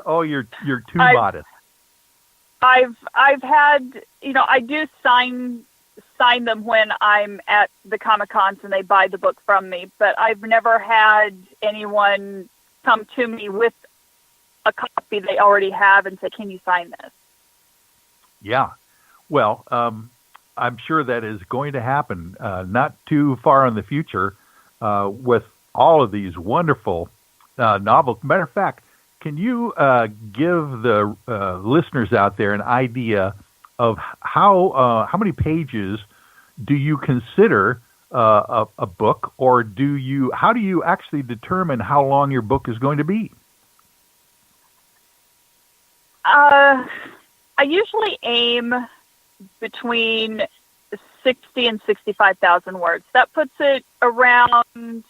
Oh, you're too I've modest. I've had, I do sign them when I'm at the Comic Cons and they buy the book from me, but I've never had anyone come to me with a copy they already have and say, "Can you sign this?" Yeah. Well, I'm sure that is going to happen not too far in the future with all of these wonderful novels. Matter of fact, can you give the listeners out there an idea of how many pages do you consider a book, or how do you actually determine how long your book is going to be? I usually aim between 60 and 65,000 words. That puts it around,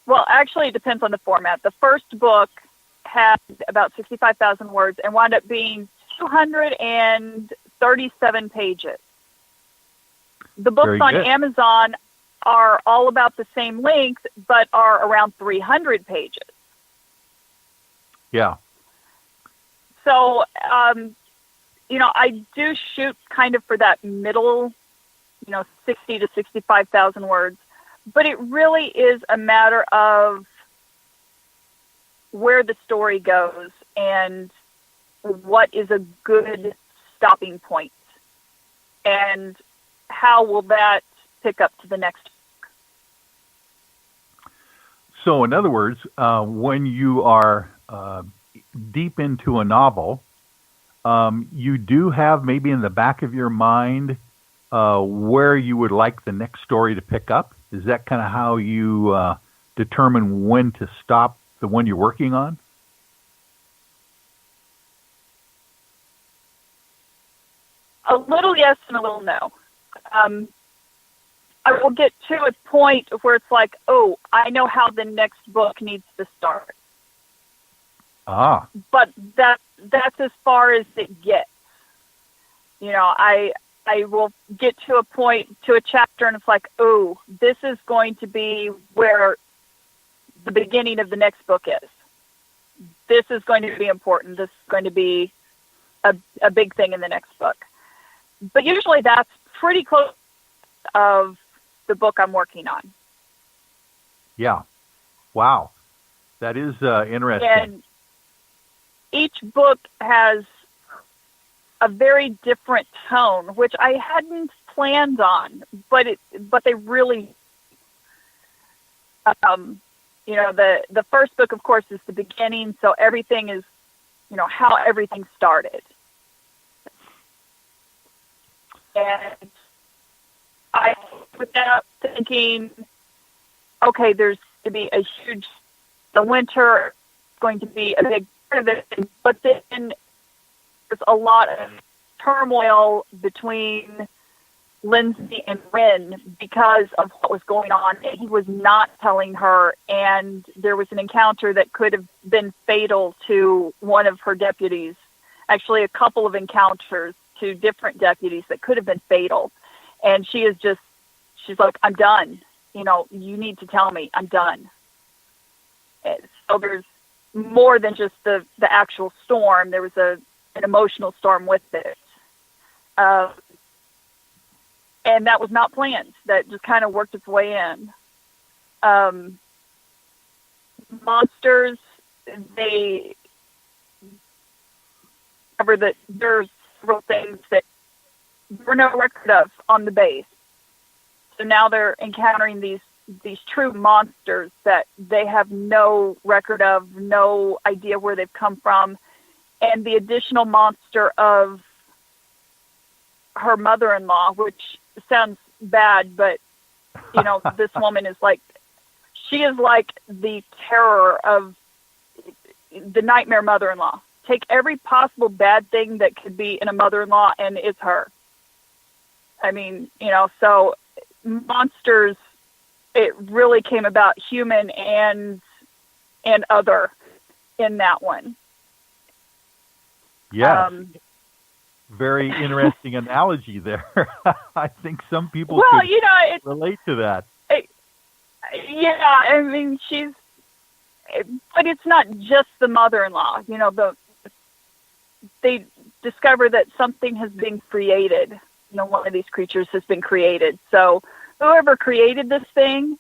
well, actually, it depends on the format. The first book had about 65,000 words and wound up being 237 pages. The books Very on good. Amazon are all about the same length, but are around 300 pages. Yeah. So, I do shoot kind of for that middle, 60 to 65,000 words, but it really is a matter of where the story goes and what is a good stopping point, and how will that pick up to the next. So, in other words, when you are deep into a novel, you do have maybe in the back of your mind where you would like the next story to pick up. Is that kind of how you determine when to stop the one you're working on? A little yes and a little no. I will get to a point where it's like, oh, I know how the next book needs to start. Ah, But that's as far as it gets. I will get to a point, to a chapter, and it's like, oh, this is going to be where the beginning of the next book is. This is going to be important. This is going to be a big thing in the next book. But usually that's pretty close of the book I'm working on. yeah. Wow. That is interesting. And each book has a very different tone, which I hadn't planned on, but they really, the first book, of course, is the beginning, so everything is, how everything started. And I put that up thinking, okay, there's to be the winter is going to be a big part of it, but then there's a lot of turmoil between Lindsay and Ren because of what was going on. He was not telling her, and there was an encounter that could have been fatal to one of her deputies. Actually, a couple of encounters to different deputies that could have been fatal. And she's like, I'm done. You need to tell me I'm done. So there's more than just the actual storm. There was an emotional storm with it. And that was not planned. That just kind of worked its way in. Monsters, they cover that there's several things that there were no record of on the base. So now they're encountering these true monsters that they have no record of, no idea where they've come from. And the additional monster of her mother-in-law, which sounds bad, but, this woman is she is like the terror of the nightmare mother-in-law. Take every possible bad thing that could be in a mother-in-law, and it's her. I mean, so monsters, it really came about human and other in that one. Yes. Very interesting analogy there. I think some people could relate to that. Yeah, I mean, but it's not just the mother-in-law. You know, they discover that something has been created. You know, one of these creatures has been created. So whoever created this thing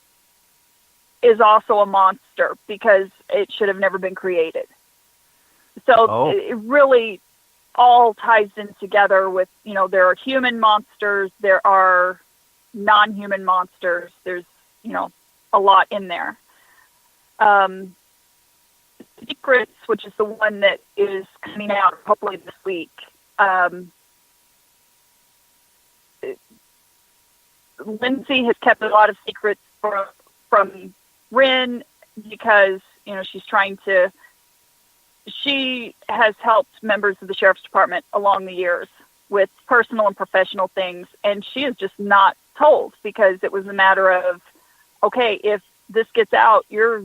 is also a monster because it should have never been created. So it really all ties in together with, you know, there are human monsters, there are non-human monsters, there's, you know, a lot in there. Secrets, which is the one that is coming out hopefully this week, Lindsay has kept a lot of secrets from Rin because, you know, she has helped members of the sheriff's department along the years with personal and professional things, and she is just not told because it was a matter of, okay, if this gets out, your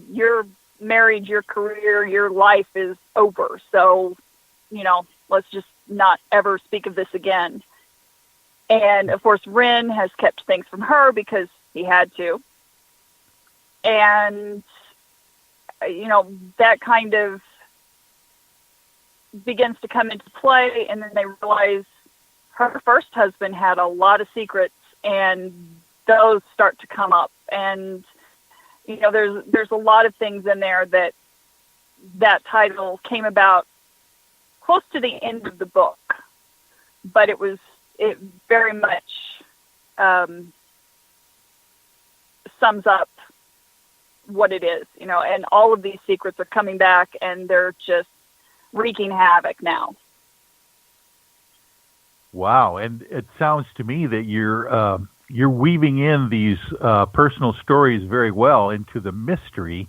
marriage, your career, your life is over. So, you know, let's just not ever speak of this again. And of course, Rin has kept things from her because he had to. And, you know, that kind of begins to come into play. And then they realize her first husband had a lot of secrets, and those start to come up. And, you know, there's a lot of things in there that title came about close to the end of the book, but it very much sums up what it is, you know, and all of these secrets are coming back and they're just wreaking havoc now. Wow. And it sounds to me that you're weaving in these personal stories very well into the mystery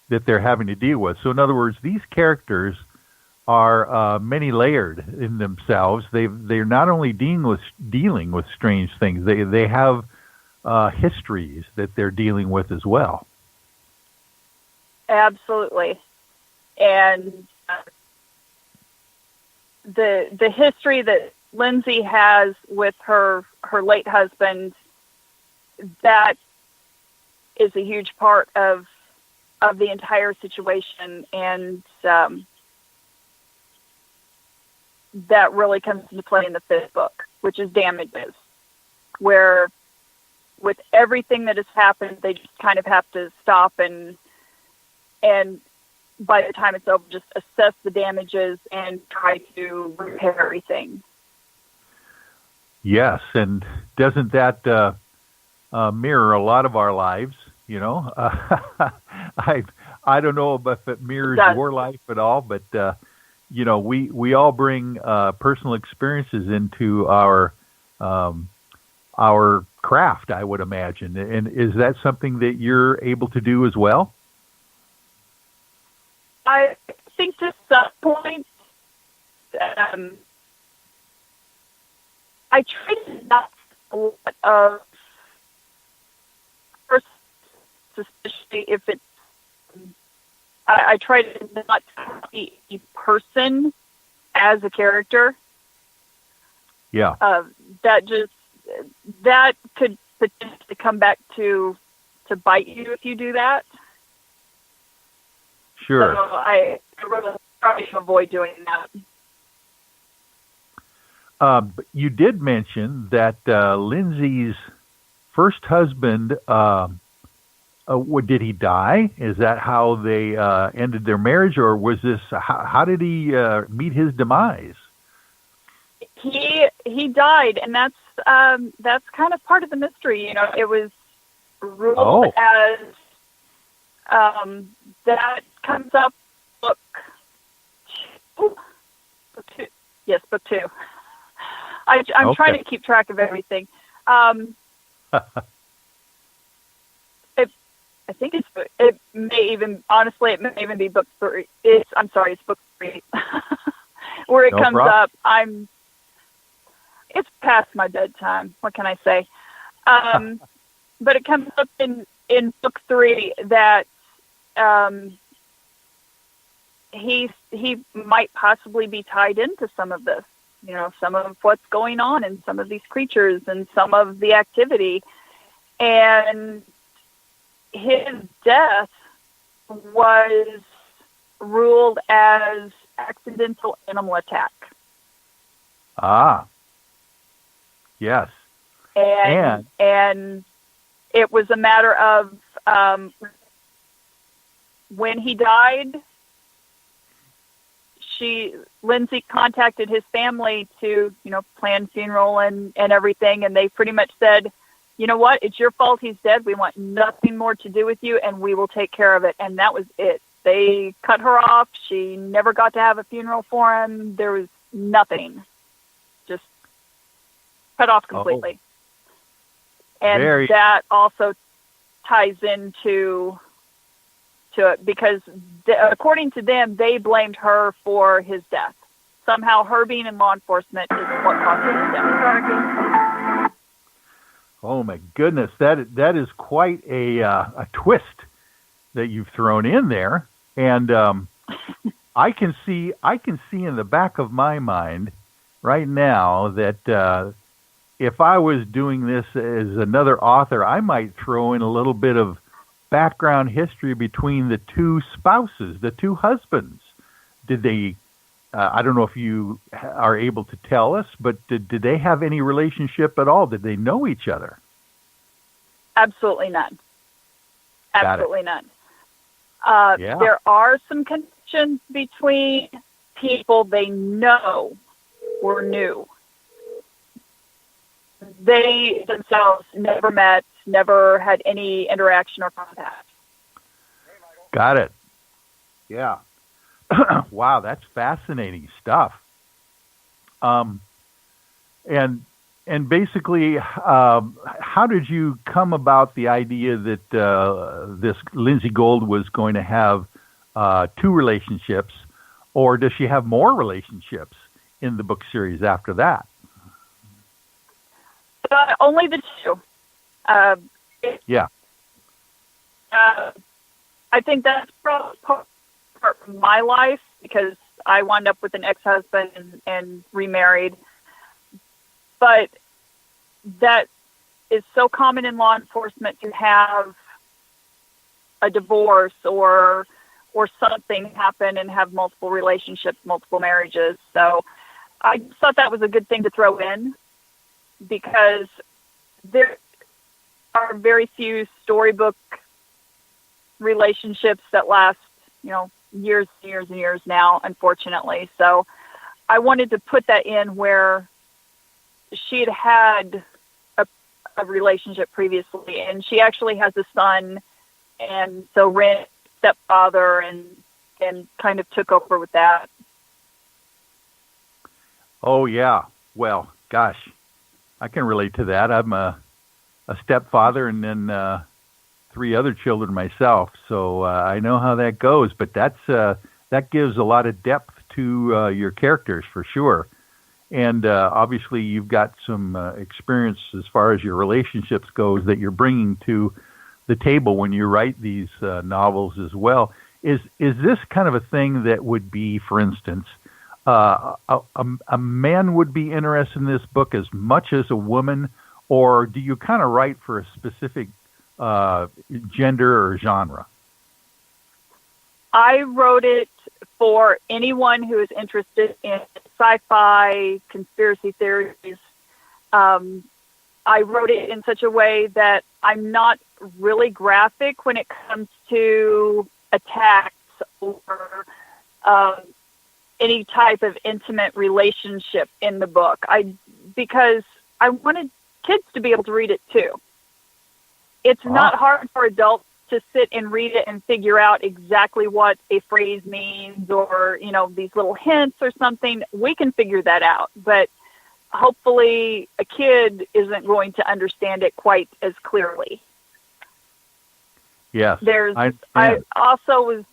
that they're having to deal with. So in other words, these characters are many layered in themselves. They're not only dealing with strange things, they have histories that they're dealing with as well. Absolutely. And the history that Lindsay has with her late husband, that is a huge part of the entire situation, and that really comes into play in the fifth book, which is Damages, where with everything that has happened, they just kind of have to stop and by the time it's over, just assess the damages and try to repair everything. Yes, and doesn't that mirror a lot of our lives? You know, I don't know if it mirrors your life at all, but you know, we all bring personal experiences into our craft, I would imagine. And is that something that you're able to do as well? I think to some point, I try to not a lot of, especially if it's, I try to not be a person as a character. Yeah. That could potentially come back to bite you if you do that. Sure. So I really try to avoid doing that. But you did mention that Lindsay's first husband, did he die? Is that how they ended their marriage, or was this, how did he meet his demise? He died, and that's kind of part of the mystery. You know, it was ruled as that comes up book two. Yes, book two. I'm trying to keep track of everything. I think it may even be book three. It's book three. Where it comes up, it's past my bedtime. What can I say? But it comes up in book three that he might possibly be tied into some of this, you know, some of what's going on in some of these creatures and some of the activity. And his death was ruled as accidental animal attack. Ah, yes. And it was a matter of when he died, Lindsay contacted his family to, plan funeral and everything, and they pretty much said, you know what, it's your fault he's dead. We want nothing more to do with you, and we will take care of it. And that was it. They cut her off. She never got to have a funeral for him. There was nothing. Just cut off completely. And that also ties into it because according to them, they blamed her for his death. Somehow her being in law enforcement is what caused his death. Oh my goodness, that is quite a twist that you've thrown in there, and I can see in the back of my mind right now that if I was doing this as another author, I might throw in a little bit of background history between the two spouses, the two husbands. Did they? I don't know if you are able to tell us, but did they have any relationship at all? Did they know each other? Absolutely none. Absolutely none. Yeah. There are some connections between people they know or knew. They themselves never met, never had any interaction or contact. Got it. Yeah. Wow, that's fascinating stuff. And basically, how did you come about the idea that this Lindsay Gold was going to have two relationships, or does she have more relationships in the book series after that? Only the two. Yeah. I think that's probably part of my life because I wound up with an ex-husband and remarried. But that is so common in law enforcement to have a divorce or something happen and have multiple relationships, multiple marriages. So I thought that was a good thing to throw in because there are very few storybook relationships that last, years and years and years now, unfortunately. So I wanted to put that in where she had a relationship previously, and she actually has a son, and so Ren, stepfather, and kind of took over with that. Oh, yeah. Well, gosh, I can relate to that. I'm a stepfather and then three other children myself, so I know how that goes. But that gives a lot of depth to your characters for sure. And obviously, you've got some experience as far as your relationships goes that you're bringing to the table when you write these novels as well. Is this kind of a thing that would be, for instance, a man would be interested in this book as much as a woman, or do you kind of write for a specific gender or genre? I wrote it for anyone who is interested in sci-fi, conspiracy theories. I wrote it in such a way that I'm not really graphic when it comes to attacks or any type of intimate relationship in the book. Because I wanted kids to be able to read it too. It's not hard for adults to sit and read it and figure out exactly what a phrase means or, these little hints or something. We can figure that out. But hopefully a kid isn't going to understand it quite as clearly. Yes. I also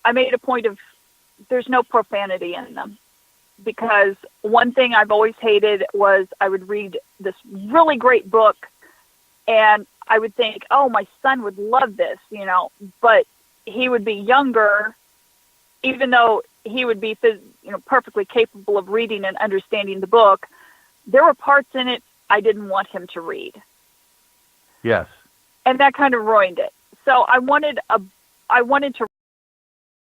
I made a point of there's no profanity in them, because one thing I've always hated was I would read this really great book and I would think, oh, my son would love this, but he would be younger, even though he would be, perfectly capable of reading and understanding the book. There were parts in it I didn't want him to read. Yes. And that kind of ruined it. So I wanted to